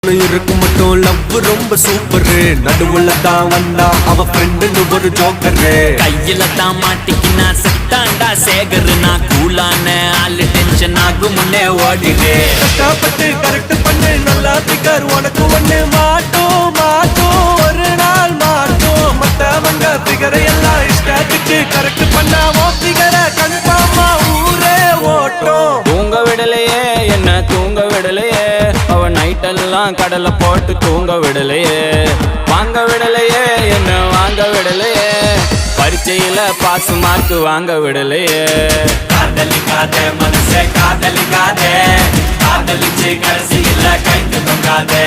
ஒண்ணு இருக்கு மட்டும் லவ் ரொம்ப சூப்பர். நடுவுல தான் வந்தா அவ ஃப்ரெண்டுன்னு ஒரு ஜோக்கரு. கையில தான் மாட்டிக்கினா செத்தாண்டா சேகர். நான் கூலான ஆளு டென்ஷன் ஆகும் முன்னே ஓடிடு. கஷ்டப்பட்டு கரெக்ட் பண்ணு நல்லா பிகர் உனக்கு ஒண்ணு மாட்டோம் மாட்டோம் ஒரு நாள் மாட்டோம். மத்தவங்க பிகரை எல்லாம் இஷ்டத்துக்கு கரெக்ட் பண்ணா பிகரை கன்ஃபார்மா ஊரே ஓட்டும். தூங்க விடலையே என்ன தூங்க விடலையே, அவ நைட்டெல்லாம் கடலை போட்டு தூங்க விடலையே. வாங்க விடலையே என்ன வாங்க விடலையே, பரீட்சையில பாஸ் மார்க் வாங்க விடலையே. காதலிக்காதே மனசே காதலிக்காதே, காதலிச்சு கடைசியில கைக்கு தொங்காதே.